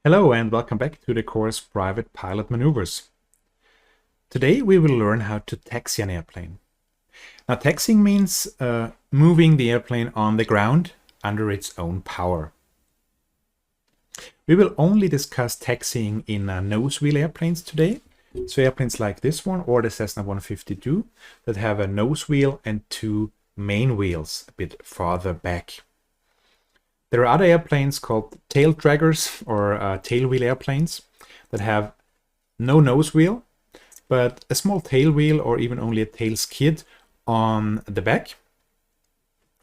Hello and welcome back to the course Private Pilot Maneuvers. Today we will learn how to taxi an airplane. Now taxiing means moving the airplane on the ground under its own power. We will only discuss taxiing in nose wheel airplanes today. So airplanes like this one or the Cessna 152 that have a nose wheel and two main wheels a bit farther back. There are other airplanes called tail draggers or tail wheel airplanes that have no nose wheel, but a small tail wheel or even only a tail skid on the back.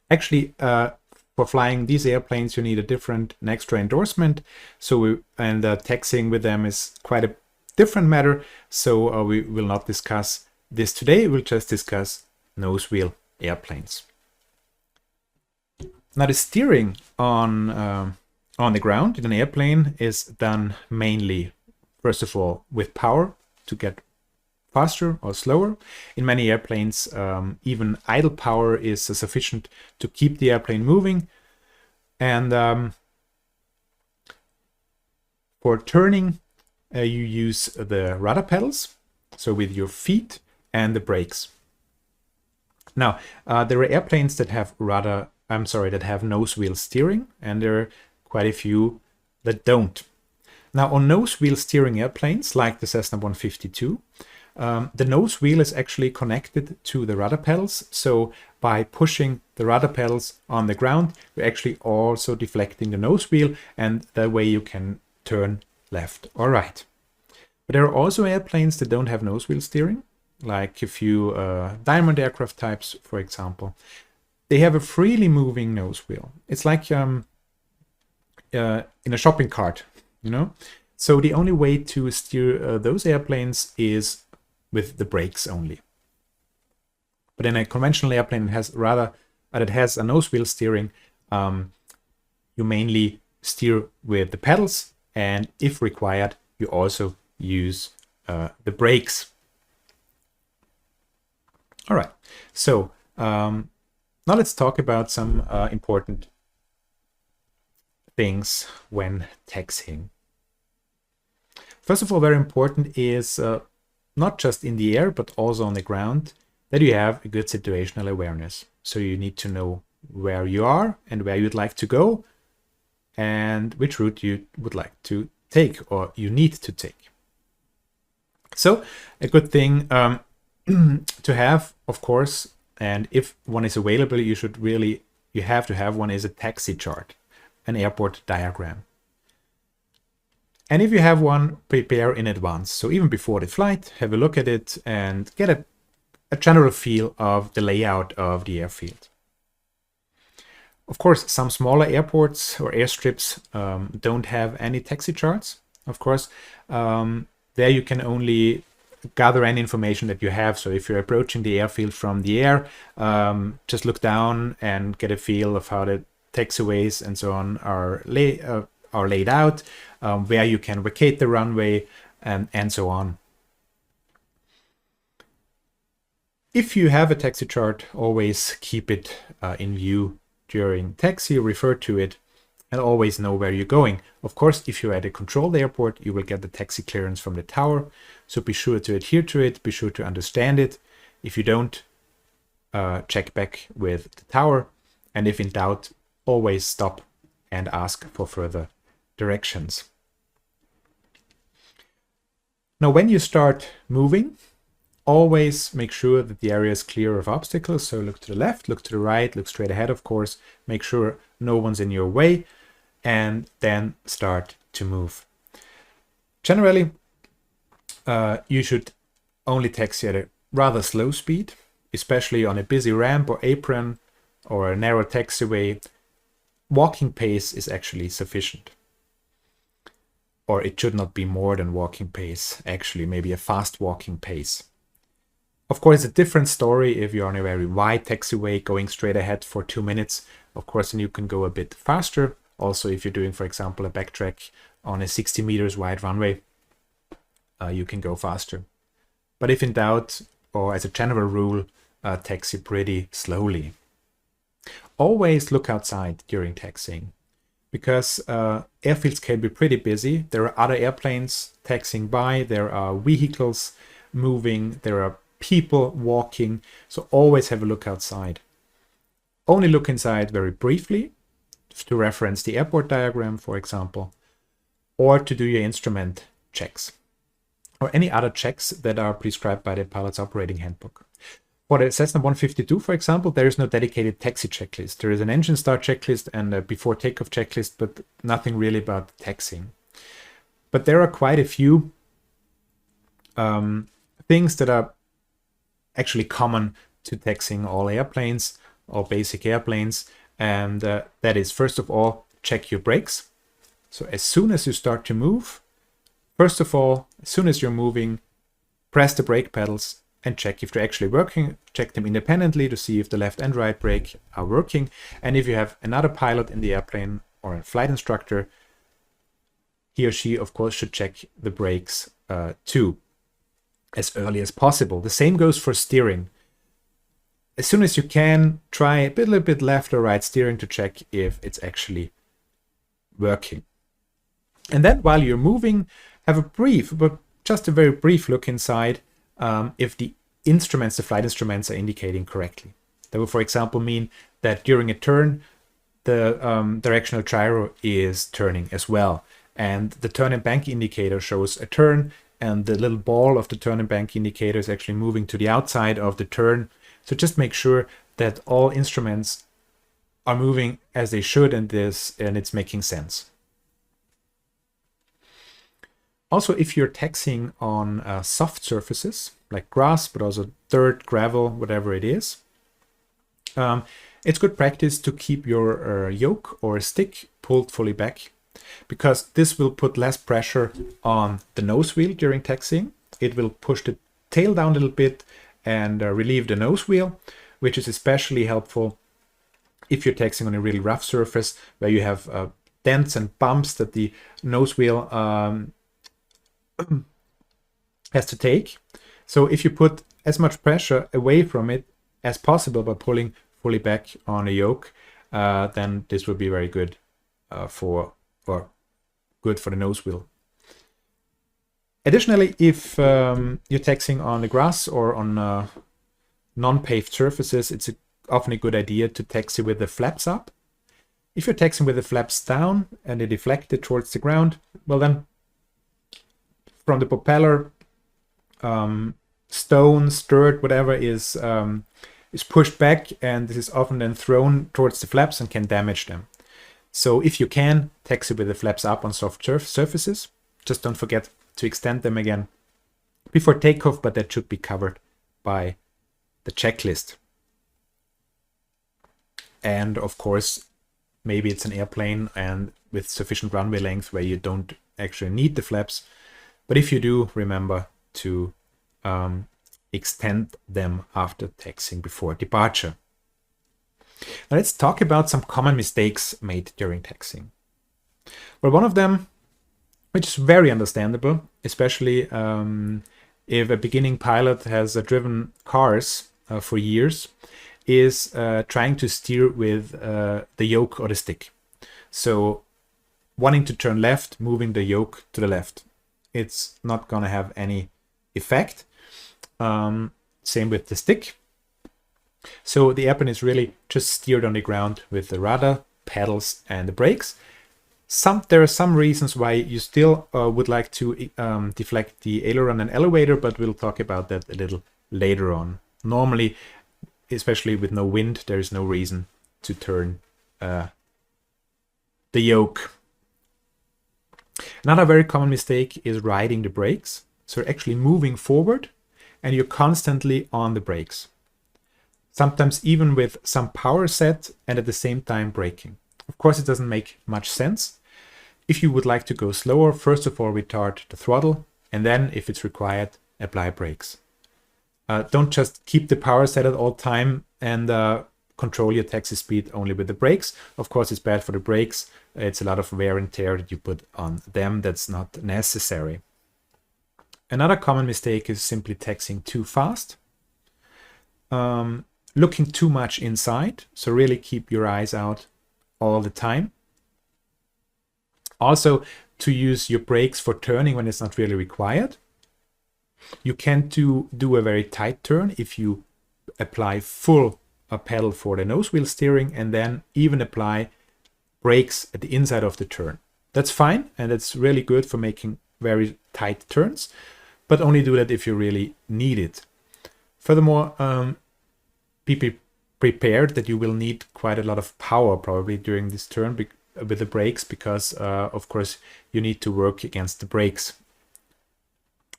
Actually, for flying these airplanes, you need a different and extra endorsement. Taxiing with them is quite a different matter. So we will not discuss this today. We'll just discuss nose wheel airplanes. Now the steering on the ground in an airplane is done mainly, first of all, with power to get faster or slower. In many airplanes, even idle power is sufficient to keep the airplane moving. And for turning, you use the rudder pedals, so with your feet and the brakes. Now, there are airplanes that have nose wheel steering, and there are quite a few that don't. Now, on nose wheel steering airplanes, like the Cessna 152, the nose wheel is actually connected to the rudder pedals. So by pushing the rudder pedals on the ground, you're actually also deflecting the nose wheel, and that way you can turn left or right. But there are also airplanes that don't have nose wheel steering, like a few Diamond aircraft types, for example. They have a freely moving nose wheel. It's like in a shopping cart, you know? So the only way to steer those airplanes is with the brakes only. But in a conventional airplane that has a nose wheel steering, you mainly steer with the pedals, and if required, you also use the brakes. All right, so now let's talk about some important things when taxiing. First of all, very important is not just in the air, but also on the ground, that you have a good situational awareness. So you need to know where you are and where you'd like to go and which route you would like to take or you need to take. So a good thing to have, of course, and if one is available, you have to have one, is a taxi chart, an airport diagram. And if you have one, prepare in advance. So even before the flight, have a look at it and get a general feel of the layout of the airfield. Of course, some smaller airports or airstrips don't have any taxi charts. Of course, there you can only gather any information that you have. So if you're approaching the airfield from the air, just look down and get a feel of how the taxiways and so on are laid out, where you can vacate the runway, and so on. If you have a taxi chart, always keep it in view during taxi, refer to it, and always know where you're going. Of course, if you're at a controlled airport, you will get the taxi clearance from the tower. So be sure to adhere to it, be sure to understand it. If you don't, check back with the tower. And if in doubt, always stop and ask for further directions. Now, when you start moving, always make sure that the area is clear of obstacles. So look to the left, look to the right, look straight ahead, of course. Make sure no one's in your way, and then start to move. Generally, you should only taxi at a rather slow speed, especially on a busy ramp or apron or a narrow taxiway. Walking pace is actually sufficient. Or it should not be more than walking pace, actually, maybe a fast walking pace. Of course, it's a different story if you're on a very wide taxiway going straight ahead for 2 minutes. Of course, then you can go a bit faster. Also, if you're doing, for example, a backtrack on a 60 meters wide runway, you can go faster. But if in doubt, or as a general rule, taxi pretty slowly. Always look outside during taxiing. because airfields can be pretty busy. There are other airplanes taxiing by, there are vehicles moving, there are people walking, so always have a look outside. Only look inside very briefly to reference the airport diagram, for example, or to do your instrument checks or any other checks that are prescribed by the pilot's operating handbook. For the Cessna 152, for example, there is no dedicated taxi checklist. There is an engine start checklist and a before takeoff checklist, but nothing really about taxiing. But there are quite a few things that are actually common to taxiing all airplanes or basic airplanes. And that is, first of all, check your brakes. So as soon as you start to move, first of all, as soon as you're moving, press the brake pedals and check if they're actually working. Check them independently to see if the left and right brake are working. And if you have another pilot in the airplane or a flight instructor, he or she, of course, should check the brakes too, as early as possible. The same goes for steering. As soon as you can, try a little bit left or right steering to check if it's actually working. And then while you're moving, have a brief, but just a very brief look inside if the instruments, the flight instruments, are indicating correctly. That will, for example, mean that during a turn, the directional gyro is turning as well. And the turn and bank indicator shows a turn, and the little ball of the turn and bank indicator is actually moving to the outside of the turn. So just make sure that all instruments are moving as they should, and it's making sense. Also, if you're taxiing on soft surfaces like grass, but also dirt, gravel, whatever it is, it's good practice to keep your yoke or stick pulled fully back, because this will put less pressure on the nose wheel during taxiing. It will push the tail down a little bit and relieve the nose wheel, which is especially helpful if you're taxiing on a really rough surface where you have dents and bumps that the nose wheel has to take. So if you put as much pressure away from it as possible by pulling fully back on a yoke, then this will be very good good for the nose wheel. Additionally, if you're taxiing on the grass or on non-paved surfaces, it's often a good idea to taxi with the flaps up. If you're taxiing with the flaps down and they deflected towards the ground, well then, from the propeller, stones, dirt, whatever is pushed back, and this is often then thrown towards the flaps and can damage them. So if you can, taxi with the flaps up on soft surfaces. Just don't forget to extend them again before takeoff, but that should be covered by the checklist. And of course, maybe it's an airplane and with sufficient runway length where you don't actually need the flaps. But if you do, remember to extend them after taxiing before departure. Now let's talk about some common mistakes made during taxiing. Well, one of them, which is very understandable, especially if a beginning pilot has driven cars for years, is trying to steer with the yoke or the stick. So wanting to turn left, moving the yoke to the left. It's not going to have any effect. Same with the stick. So the airplane is really just steered on the ground with the rudder, pedals, and the brakes. There are some reasons why you still would like to deflect the aileron and elevator, but we'll talk about that a little later on. Normally, especially with no wind, there is no reason to turn the yoke. Another very common mistake is riding the brakes. So you're actually moving forward and you're constantly on the brakes. Sometimes even with some power set and at the same time braking. Of course, it doesn't make much sense. If you would like to go slower, first of all, retard the throttle, and then, if it's required, apply brakes. Don't just keep the power set at all time and control your taxi speed only with the brakes. Of course, it's bad for the brakes. It's a lot of wear and tear that you put on them that's not necessary. Another common mistake is simply taxiing too fast. Looking too much inside, so really keep your eyes out all the time. Also, to use your brakes for turning when it's not really required. You can do a very tight turn if you apply full pedal for the nose wheel steering and then even apply brakes at the inside of the turn. That's fine, and it's really good for making very tight turns, but only do that if you really need it. Furthermore, be prepared that you will need quite a lot of power probably during this turn with the brakes, because of course you need to work against the brakes.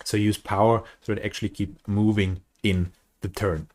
So use power so it actually keep moving in the turn.